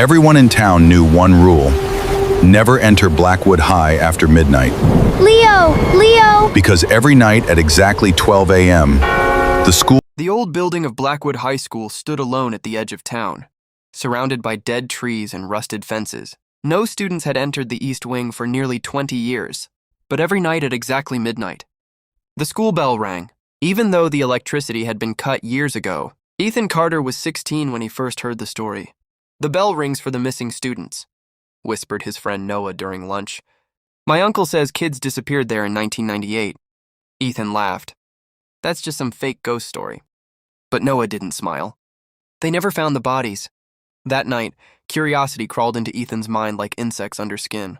Everyone in town knew one rule: never enter Blackwood High after midnight. Leo! Leo! Because every night at exactly 12 a.m., the school The old building of Blackwood High School stood alone at the edge of town, surrounded by dead trees and rusted fences. No students had entered the East Wing for nearly 20 years, but every night at exactly midnight, the school bell rang. Even though the electricity had been cut years ago, Ethan Carter was 16 when he first heard the story. "The bell rings for the missing students," whispered his friend Noah during lunch. "My uncle says kids disappeared there in 1998. Ethan laughed. "That's just some fake ghost story." But Noah didn't smile. They never found the bodies. That night, curiosity crawled into Ethan's mind like insects under skin.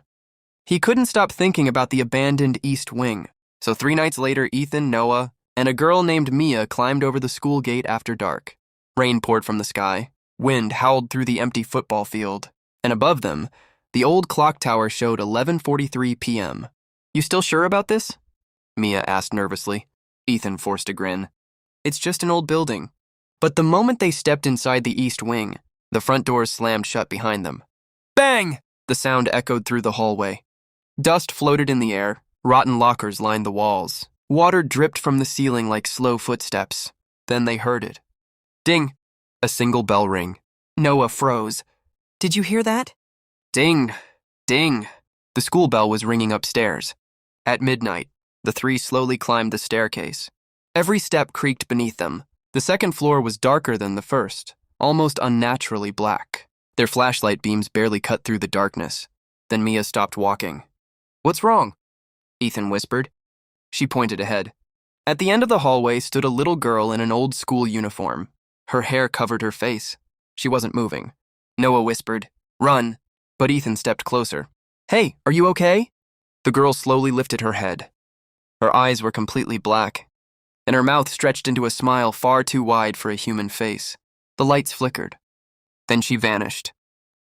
He couldn't stop thinking about the abandoned East Wing, so 3 nights later, Ethan, Noah, and a girl named Mia climbed over the school gate after dark. Rain poured from the sky, wind howled through the empty football field, and above them, the old clock tower showed 11:43 p.m. "You still sure about this?" Mia asked nervously. Ethan forced a grin. "It's just an old building." But the moment they stepped inside the East Wing, the front doors slammed shut behind them. Bang! The sound echoed through the hallway. Dust floated in the air, rotten lockers lined the walls. Water dripped from the ceiling like slow footsteps. Then they heard it. Ding! A single bell ring. Noah froze. "Did you hear that?" Ding! Ding! The school bell was ringing upstairs. At midnight, the 3 slowly climbed the staircase. Every step creaked beneath them. The second floor was darker than the first, almost unnaturally black. Their flashlight beams barely cut through the darkness. Then Mia stopped walking. "What's wrong?" Ethan whispered. She pointed ahead. At the end of the hallway stood a little girl in an old school uniform. Her hair covered her face. She wasn't moving. Noah whispered, "Run," but Ethan stepped closer. "Hey, are you okay?" The girl slowly lifted her head. Her eyes were completely black, and her mouth stretched into a smile far too wide for a human face. The lights flickered. Then she vanished.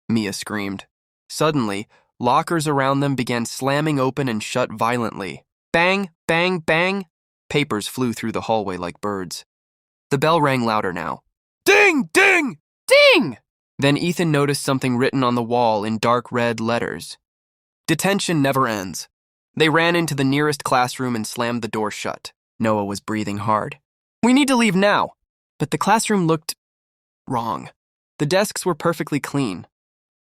Mia screamed. Suddenly, lockers around them began slamming open and shut violently. Bang, bang, bang! Papers flew through the hallway like birds. The bell rang louder now. Ding, ding, ding! Then Ethan noticed something written on the wall in dark red letters. "Detention never ends." They ran into the nearest classroom and slammed the door shut. Noah was breathing hard. "We need to leave now." But the classroom looked wrong. The desks were perfectly clean.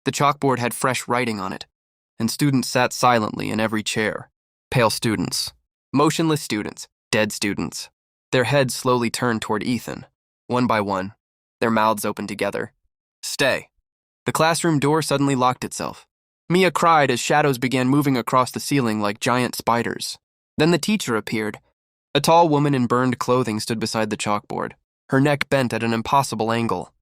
The chalkboard had fresh writing on it, and students sat silently in every chair. Pale students, motionless students, dead students. Their heads slowly turned toward Ethan, one by one, their mouths open together. "Stay." The classroom door suddenly locked itself. Mia cried as shadows began moving across the ceiling like giant spiders. Then the teacher appeared. A tall woman in burned clothing stood beside the chalkboard, her neck bent at an impossible angle.